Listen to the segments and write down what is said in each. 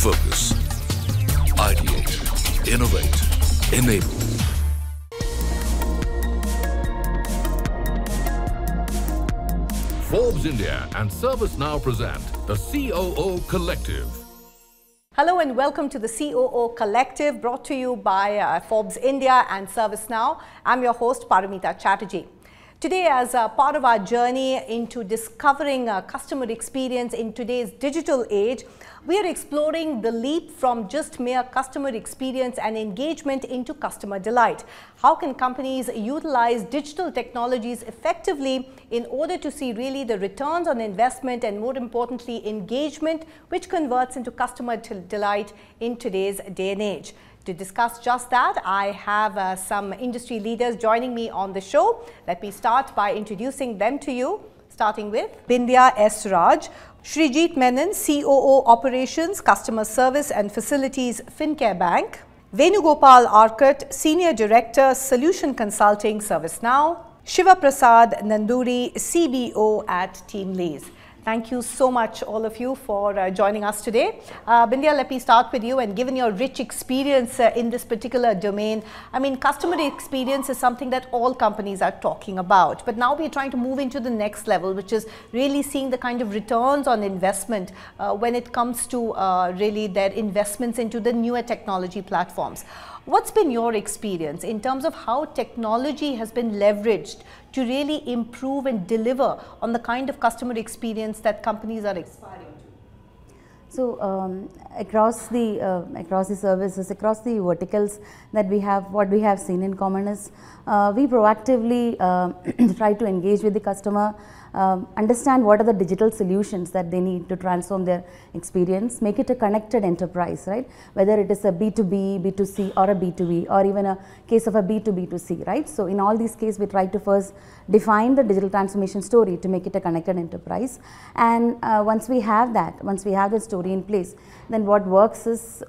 Focus. Ideate. Innovate. Enable. Forbes India and ServiceNow present the COO Collective. Hello and welcome to the COO Collective, brought to you by Forbes India and ServiceNow. I'm your host Paramita Chatterjee. Today, as part of our journey into discovering customer experience in today's digital age, we are exploring the leap from just mere customer experience and engagement into customer delight. How can companies utilize digital technologies effectively in order to see really the returns on investment and, more importantly, engagement, which converts into customer delight in today's day and age? To discuss just that, I have some industry leaders joining me on the show. Let me start by introducing them to you, starting with Bindya S. Raj, Srijit Menon, COO Operations, Customer Service and Facilities, Fincare Bank, Venugopal Arkat, Senior Director, Solution Consulting, ServiceNow, Shiva Prasad Nanduri, CBO at TeamLease. Thank you so much, all of you, for joining us today. Bindya, let me start with you. And given your rich experience in this particular domain, I mean, customer experience is something that all companies are talking about. But now we're trying to move into the next level, which is really seeing the kind of returns on investment when it comes to really their investments into the newer technology platforms. What's been your experience in terms of how technology has been leveraged to really improve and deliver on the kind of customer experience that companies are aspiring to? So across the services, across the verticals that we have, what we have seen in common is we proactively try to engage with the customer, understand what are the digital solutions that they need to transform their experience, make it a connected enterprise, right? Whether it is a B2B, B2C or a B2B, or even a case of a B2B2C, right? So in all these cases, we try to first define the digital transformation story to make it a connected enterprise. And once we have the story in place, then what works is,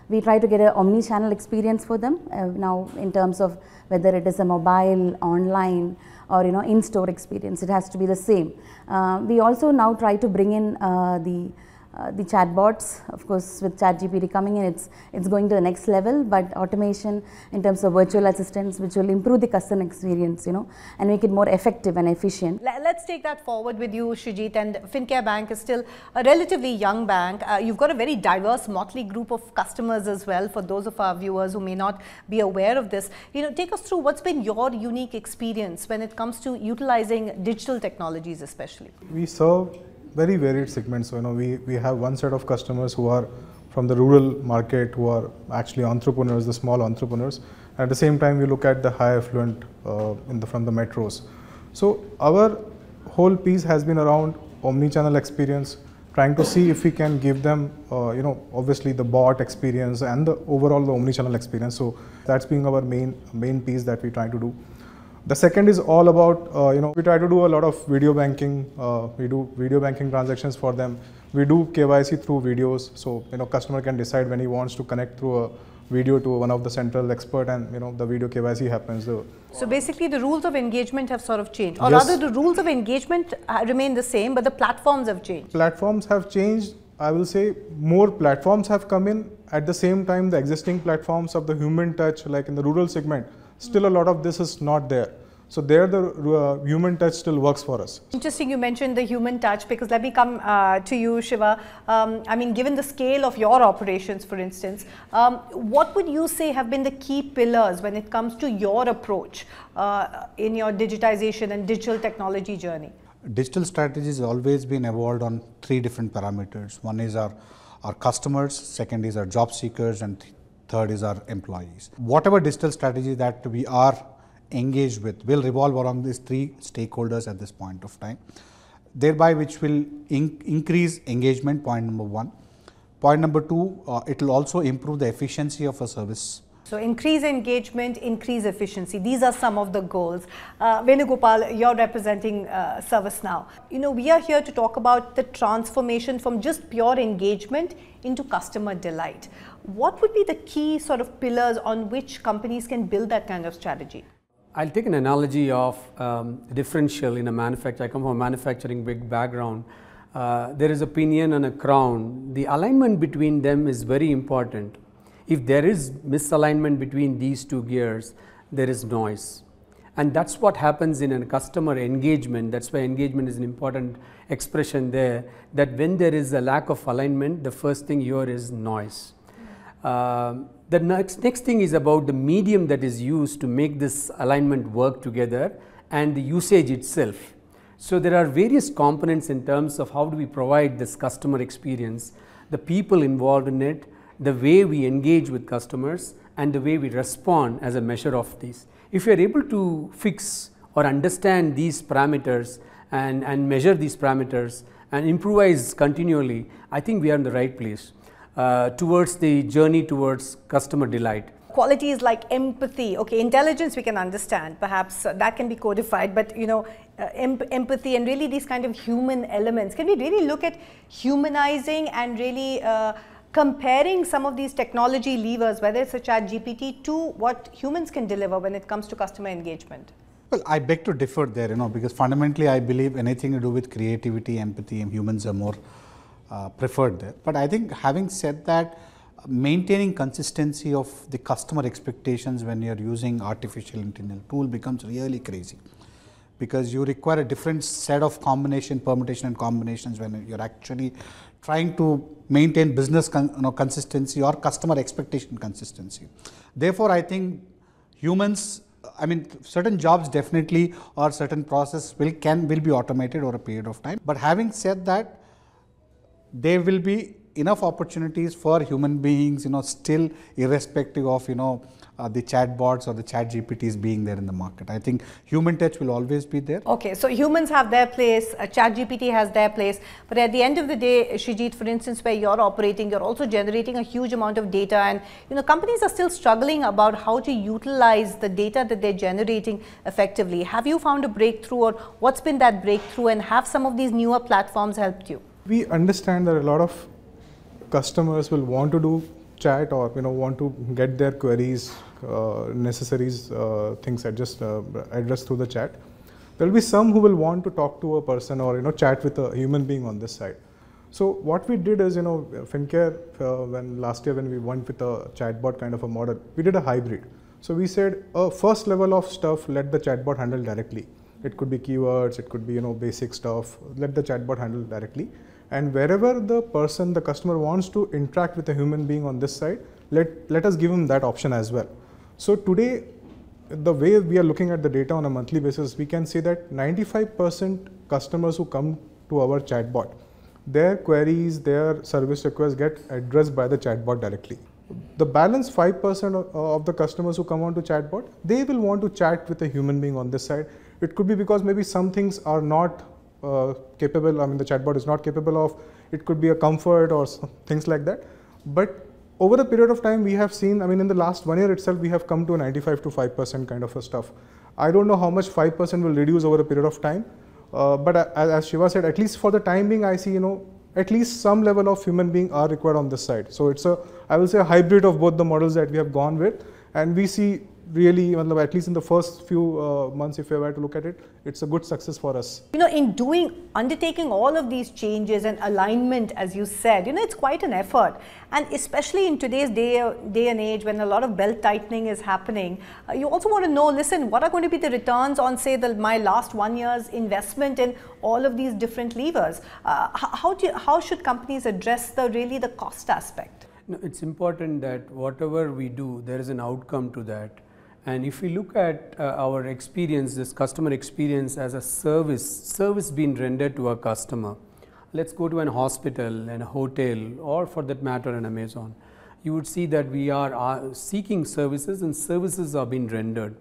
we try to get an omni-channel experience for them now in terms of whether it is a mobile, online, or in-store experience. It has to be the same. We also now try to bring in the chatbots. Of course, with ChatGPT coming in, it's going to the next level. But automation in terms of virtual assistants, which will improve the customer experience, and make it more effective and efficient. Let's take that forward with you, Srijit. And Fincare Bank is still a relatively young bank. You've got a very diverse motley group of customers as well. For those of our viewers who may not be aware of this, take us through what's been your unique experience when it comes to utilizing digital technologies, especially. We serve very varied segments. So, we have one set of customers who are from the rural market, who are actually entrepreneurs, the small entrepreneurs. At the same time, we look at the high affluent from the metros. So our whole piece has been around omni-channel experience, trying to see if we can give them, obviously the bot experience and the overall the omni-channel experience. So that's being our main piece that we try to do. The second is all about, we try to do a lot of video banking. We do video banking transactions for them. We do KYC through videos. So, customer can decide when he wants to connect through a video to one of the central expert, and, the video KYC happens. So basically the rules of engagement have sort of changed, or yes. rather the rules of engagement remain the same, but the platforms have changed. Platforms have changed. I will say more platforms have come in. At the same time, the existing platforms of the human touch, like in the rural segment, still a lot of this is not there. So there the human touch still works for us. Interesting you mentioned the human touch, because let me come to you, Shiva. I mean, given the scale of your operations, for instance, what would you say have been the key pillars when it comes to your approach in your digitization and digital technology journey? Digital strategy has always been evolved on three different parameters. One is our customers, second is our job seekers, and third is our employees. Whatever digital strategy that we are engaged with will revolve around these three stakeholders at this point of time, thereby which will increase engagement, point number one. Point number two, it will also improve the efficiency of a service. So increase engagement, increase efficiency. These are some of the goals. Venugopal, you're representing ServiceNow. We are here to talk about the transformation from just pure engagement into customer delight. What would be the key sort of pillars on which companies can build that kind of strategy? I'll take an analogy of differential in a manufacturer. I come from a manufacturing big background. there is a pinion and a crown. The alignment between them is very important. If there is misalignment between these two gears, there is noise. And that's what happens in a customer engagement. That's why engagement is an important expression there, that when there is a lack of alignment, the first thing here is noise. The next thing is about the medium that is used to make this alignment work together and the usage itself. So there are various components in terms of how do we provide this customer experience, the people involved in it, the way we engage with customers, and the way we respond as a measure of these. If you are able to fix or understand these parameters and measure these parameters and improvise continually, I think we are in the right place towards the journey towards customer delight. Qualities like empathy, okay, intelligence we can understand, perhaps that can be codified, but you know, empathy and really these kind of human elements, can we really look at humanizing and really comparing some of these technology levers, whether it's a ChatGPT, to what humans can deliver when it comes to customer engagement? Well, I beg to differ there, because fundamentally I believe anything to do with creativity, empathy, and humans are more preferred there. But I think having said that, maintaining consistency of the customer expectations when you are using artificial intelligence tool becomes really crazy, because you require a different set of permutation and combinations when you are actually trying to maintain business consistency or customer expectation consistency. Therefore, I think humans, certain jobs definitely or certain process will be automated over a period of time. But having said that, there will be enough opportunities for human beings, still irrespective of, the chatbots or the chat GPTs being there in the market. I think human touch will always be there. Okay, so humans have their place, ChatGPT has their place, but at the end of the day, Shrijit, for instance, where you're operating, you're also generating a huge amount of data, and companies are still struggling about how to utilize the data that they're generating effectively. Have you found a breakthrough, or what's been that breakthrough, and have some of these newer platforms helped you? We understand that a lot of customers will want to do chat or want to get their queries, necessaries, things addressed through the chat. There will be some who will want to talk to a person or chat with a human being on this side. So what we did is, Fincare, when last year when we went with a chatbot kind of a model, we did a hybrid. So we said first level of stuff let the chatbot handle directly. It could be keywords, it could be basic stuff, let the chatbot handle directly. And wherever the customer wants to interact with a human being on this side, let us give him that option as well. So today, the way we are looking at the data on a monthly basis, we can say that 95% customers who come to our chatbot, their queries, their service requests get addressed by the chatbot directly. The balance 5% of the customers who come on to chatbot, they will want to chat with a human being on this side. It could be because maybe some things are not capable, the chatbot is not capable of, it could be a comfort or things like that. But over a period of time, we have seen, in the last 1 year itself, we have come to a 95 to 5% kind of a stuff. I don't know how much 5% will reduce over a period of time, but as Shiva said, at least for the time being, I see, at least some level of human being are required on this side. So it's I will say a hybrid of both the models that we have gone with, and we see really, at least in the first few months, if you were to look at it, it's a good success for us. In undertaking all of these changes and alignment, as you said, it's quite an effort. And especially in today's day and age, when a lot of belt tightening is happening, you also want to know, listen, what are going to be the returns on, say, my last 1 year's investment in all of these different levers? How should companies address the cost aspect? No, it's important that whatever we do, there is an outcome to that. And if we look at our experience, this customer experience as a service being rendered to a customer. Let's go to an hospital and a hotel, or for that matter an Amazon. You would see that we are seeking services, and services are being rendered.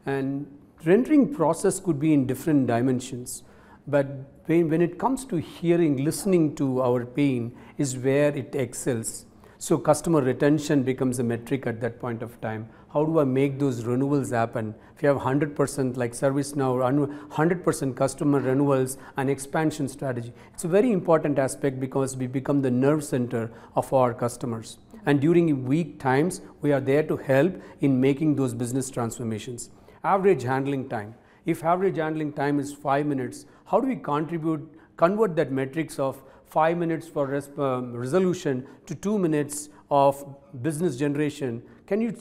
And rendering process could be in different dimensions. But when it comes to hearing, listening to our pain is where it excels. So customer retention becomes a metric at that point of time. How do I make those renewals happen? If you have 100% like ServiceNow, 100% customer renewals and expansion strategy, it's a very important aspect because we become the nerve center of our customers. And during weak times, we are there to help in making those business transformations. Average handling time. If average handling time is 5 minutes, how do we contribute convert that metrics of 5 minutes for resolution to 2 minutes of business generation, can you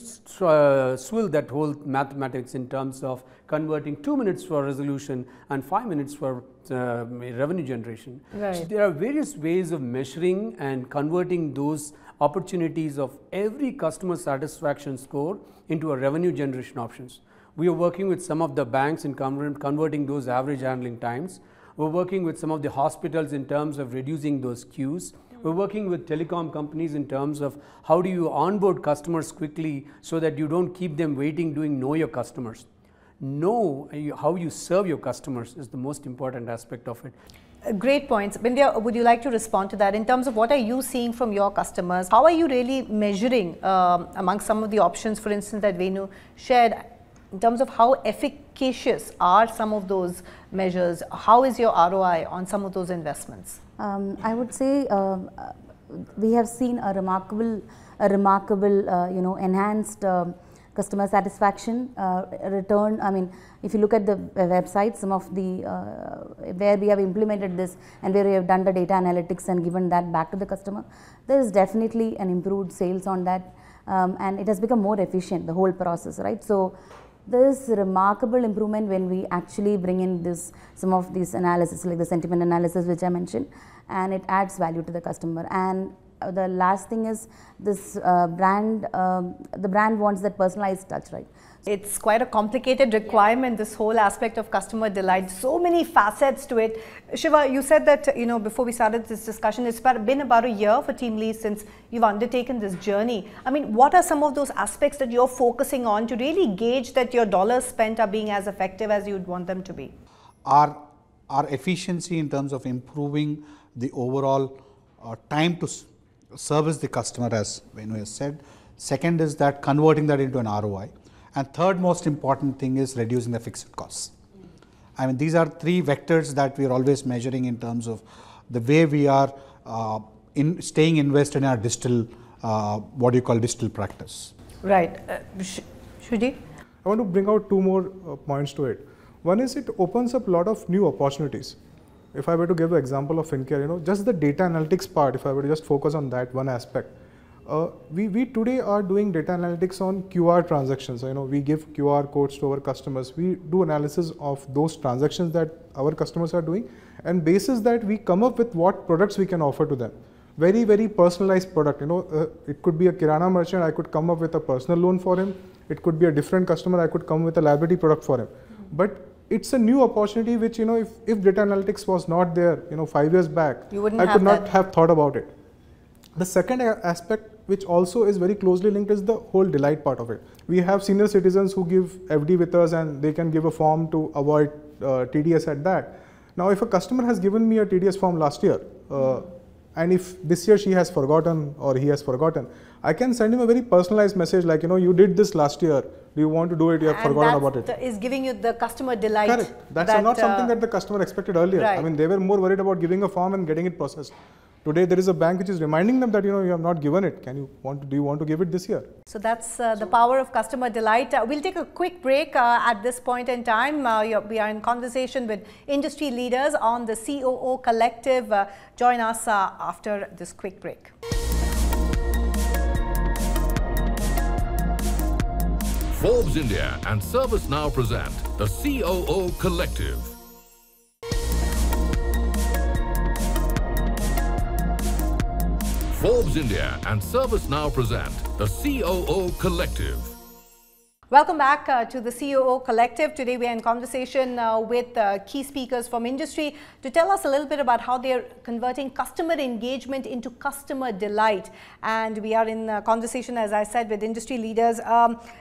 swill that whole mathematics in terms of converting 2 minutes for resolution and 5 minutes for revenue generation? Right. So there are various ways of measuring and converting those opportunities of every customer satisfaction score into a revenue generation options. We are working with some of the banks in converting those average handling times. We're working with some of the hospitals in terms of reducing those queues. We're working with telecom companies in terms of how do you onboard customers quickly so that you don't keep them waiting doing know your customers. Know how you serve your customers is the most important aspect of it. Great points. Bindya, would you like to respond to that in terms of what are you seeing from your customers? How are you really measuring among some of the options, for instance, that Venu shared, in terms of how efficacious are some of those measures? How is your ROI on some of those investments? I would say we have seen a remarkable enhanced customer satisfaction return. I mean, if you look at the website, some of the where we have implemented this and where we have done the data analytics and given that back to the customer, there is definitely an improved sales on that, and it has become more efficient, the whole process, right? So there is remarkable improvement when we actually bring in some of these analysis, like the sentiment analysis which I mentioned, and it adds value to the customer. And the last thing is this the brand wants that personalized touch, right? It's quite a complicated requirement, this whole aspect of customer delight, so many facets to it. Shiva, you said that, before we started this discussion, it's been about a year for Team Lead since you've undertaken this journey. I mean, what are some of those aspects that you're focusing on to really gauge that your dollars spent are being as effective as you'd want them to be? Our efficiency in terms of improving the overall time to service the customer, as Venu has said. Second is that converting that into an ROI. And third most important thing is reducing the fixed costs. I mean, these are three vectors that we are always measuring in terms of the way we are staying invested in our digital, what you call digital practice. Right. Shuji? I want to bring out two more points to it. One is it opens up a lot of new opportunities. If I were to give an example of FinCare, just the data analytics part, if I were to just focus on that one aspect, we today are doing data analytics on QR transactions. We give QR codes to our customers. We do analysis of those transactions that our customers are doing, and basis that we come up with what products we can offer to them. Very, very personalized product. It could be a Kirana merchant. I could come up with a personal loan for him. It could be a different customer. I could come with a liability product for him. But it's a new opportunity which, if data analytics was not there, 5 years back, I could not have thought about it. The second aspect, which also is very closely linked, is the whole delight part of it. We have senior citizens who give FD with us and they can give a form to avoid TDS at that. Now, if a customer has given me a TDS form last year, and if this year she has forgotten or he has forgotten, I can send him a very personalized message like, you did this last year. Do you want to do it? You have forgotten about it. Is giving you the customer delight. Correct. That's not something that the customer expected earlier. Right. I mean, they were more worried about giving a form and getting it processed. Today, there is a bank which is reminding them that, you have not given it. Do you want to give it this year? So that's the power of customer delight. We'll take a quick break at this point in time. We are in conversation with industry leaders on the COO Collective. Join us after this quick break. Forbes India and ServiceNow present the COO Collective. Forbes India and ServiceNow present the COO Collective. Welcome back to the COO Collective. Today we are in conversation with key speakers from industry to tell us a little bit about how they are converting customer engagement into customer delight. And we are in conversation, as I said, with industry leaders.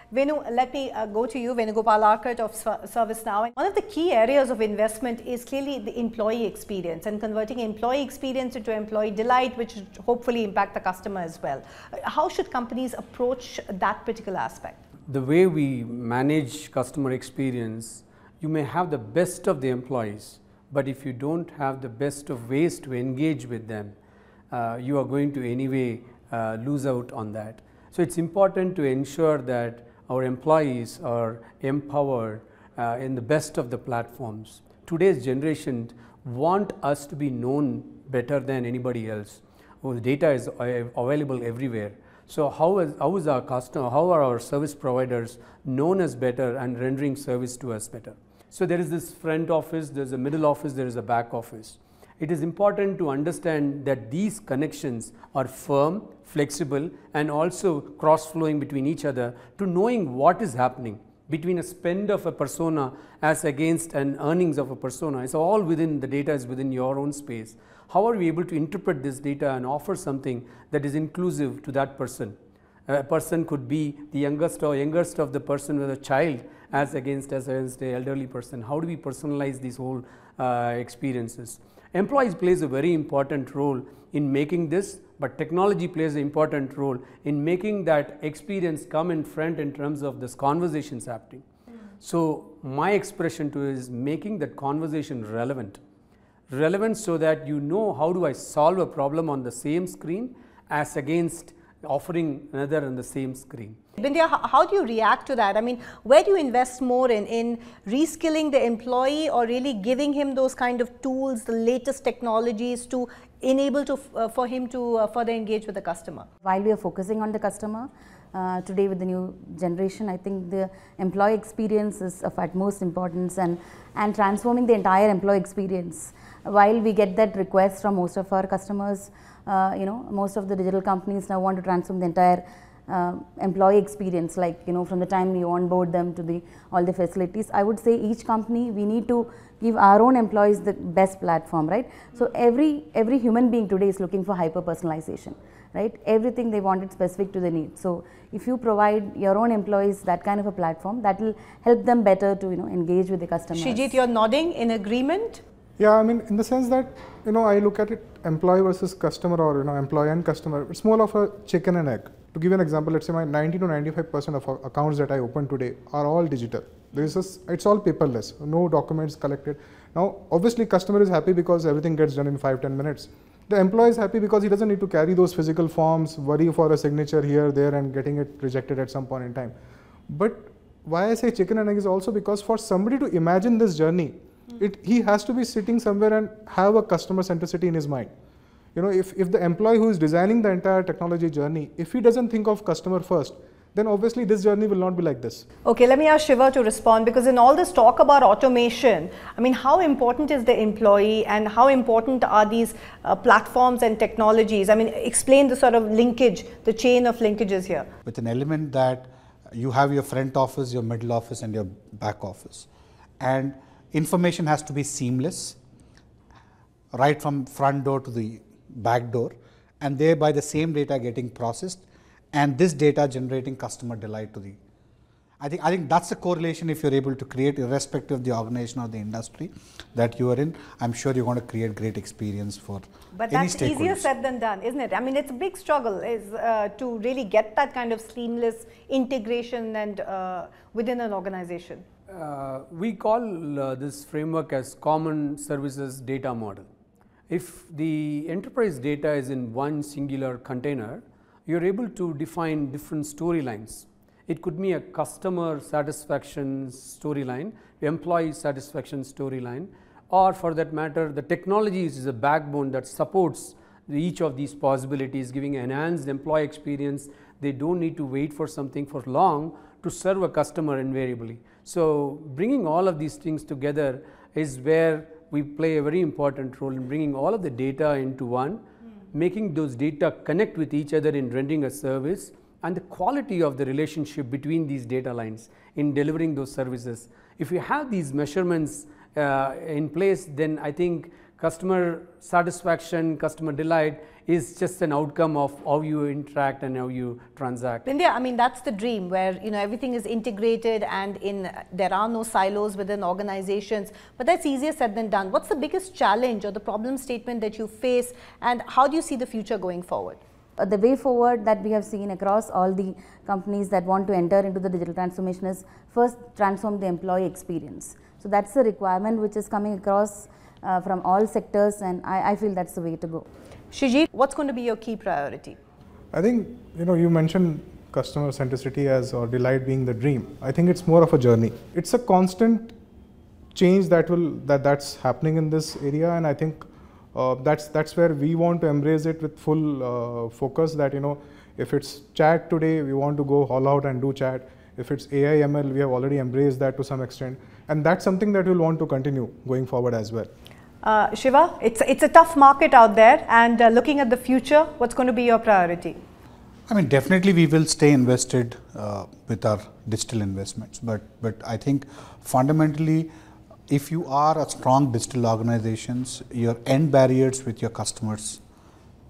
Venu, let me go to you, Venugopal Arkut of ServiceNow. One of the key areas of investment is clearly the employee experience and converting employee experience into employee delight, which should hopefully impact the customer as well. How should companies approach that particular aspect? The way we manage customer experience, you may have the best of the employees, but if you don't have the best of ways to engage with them, you are going to anyway lose out on that. So it's important to ensure that our employees are empowered in the best of the platforms. Today's generation want us to be known better than anybody else. Whose data is available everywhere. So how is our customer, how are our service providers known as better and rendering service to us better? So there is this front office, there is a middle office, there is a back office. It is important to understand that these connections are firm, flexible, and also cross-flowing between each other to knowing what is happening between a spend of a persona as against an earnings of a persona. It's all within, the data is within your own space. How are we able to interpret this data and offer something that is inclusive to that person? A person could be the youngest of the person with a child as against an elderly person. How do we personalize these whole experiences? Employees plays a very important role in making this, but technology plays an important role in making that experience come in front in terms of this conversations happening. So my expression to is making that conversation relevant so that you know how do I solve a problem on the same screen as against offering another on the same screen. Bindya, how do you react to that? I mean, where do you invest more in reskilling the employee or really giving him those kind of tools, the latest technologies to enable for him to further engage with the customer? While we are focusing on the customer, today with the new generation, I think the employee experience is of utmost importance and transforming the entire employee experience. While we get that request from most of our customers, most of the digital companies now want to transform the entire employee experience, like from the time you onboard them to all the facilities. I would say each company, we need to give our own employees the best platform, right? So every human being today is looking for hyper personalization, right? Everything they want it specific to the need. So if you provide your own employees that kind of a platform, that will help them better to engage with the customers. Shrijit, you're nodding in agreement. Yeah, I mean, in the sense that, I look at it employee versus customer, or, employee and customer. It's more of a chicken and egg. To give you an example, let's say my 90 to 95% of accounts that I open today are all digital. It's all paperless, no documents collected. Now, obviously, customer is happy because everything gets done in 5-10 minutes. The employee is happy because he doesn't need to carry those physical forms, worry for a signature here, there, and getting it rejected at some point in time. But why I say chicken and egg is also because for somebody to imagine this journey, he has to be sitting somewhere and have a customer centricity in his mind. If the employee who is designing the entire technology journey, if he doesn't think of customer first, then obviously this journey will not be like this. Okay, let me ask Shiva to respond, because in all this talk about automation, I mean, how important is the employee and how important are these platforms and technologies? I mean, explain the sort of linkage, the chain of linkages here. With an element that you have your front office, your middle office, and your back office. And information has to be seamless, right from front door to the back door, and thereby the same data getting processed and this data generating customer delight to the. I think that's the correlation. If you're able to create, irrespective of the organization or the industry that you are in, I'm sure you're going to create great experience for But any that's easier said than done, isn't it? I mean, it's a big struggle to really get that kind of seamless integration and within an organization. We call this framework as common services data model. If the enterprise data is in one singular container, you're able to define different storylines. It could be a customer satisfaction storyline, employee satisfaction storyline, or for that matter, the technology is a backbone that supports each of these possibilities, giving enhanced employee experience. They don't need to wait for something for long to serve a customer invariably. So bringing all of these things together is where we play a very important role in bringing all of the data into one, making those data connect with each other in rendering a service, and the quality of the relationship between these data lines in delivering those services. If you have these measurements in place, then I think customer satisfaction, customer delight is just an outcome of how you interact and how you transact. Bindya, I mean, that's the dream where everything is integrated and there are no silos within organizations, but that's easier said than done. What's the biggest challenge or the problem statement that you face, and how do you see the future going forward? The way forward that we have seen across all the companies that want to enter into the digital transformation is first transform the employee experience. So that's the requirement which is coming across from all sectors, and I feel that's the way to go. Shrijit, what's going to be your key priority? I think, you mentioned customer centricity or delight being the dream. I think it's more of a journey. It's a constant change that's happening in this area, and I think that's where we want to embrace it with full focus. That if it's chat today, we want to go all out and do chat. If it's AI ML, we have already embraced that to some extent, and that's something that we'll want to continue going forward as well. Shiva, it's a tough market out there, and looking at the future, what's going to be your priority? I mean, definitely we will stay invested with our digital investments, but I think fundamentally, if you are a strong digital organizations, your end barriers with your customers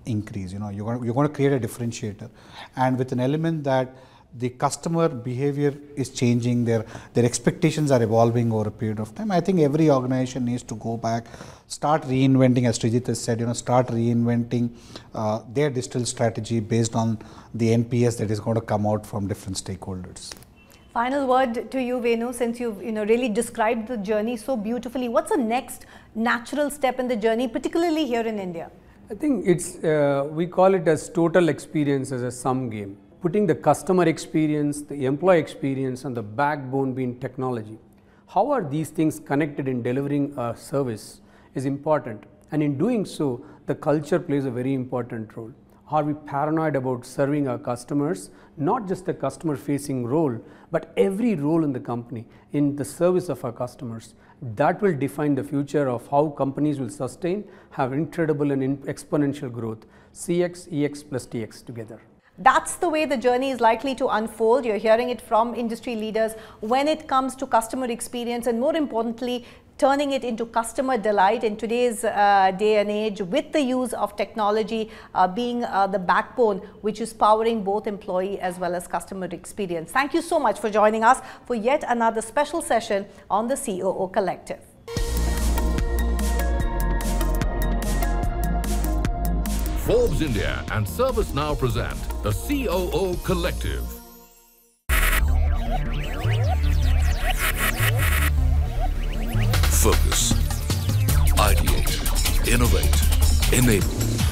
increase. You're going to create a differentiator, and with an element that the customer behavior is changing, their expectations are evolving over a period of time. I think every organization needs to go back, start reinventing, as Srijit has said, start reinventing their digital strategy based on the NPS that is going to come out from different stakeholders. Final word to you, Venu, since you've really described the journey so beautifully. What's the next natural step in the journey, particularly here in India? I think it's we call it as total experience as a sum game. Putting the customer experience, the employee experience, and the backbone being technology. How are these things connected in delivering a service is important, and in doing so, the culture plays a very important role. Are we paranoid about serving our customers, not just the customer facing role, but every role in the company in the service of our customers? That will define the future of how companies will sustain, have incredible and exponential growth, CX, EX plus TX together. That's the way the journey is likely to unfold. You're hearing it from industry leaders when it comes to customer experience, and more importantly, turning it into customer delight in today's day and age, with the use of technology being the backbone which is powering both employee as well as customer experience. Thank you so much for joining us for yet another special session on the COO Collective. Forbes India and ServiceNow present the COO Collective. Focus, ideate, innovate, enable.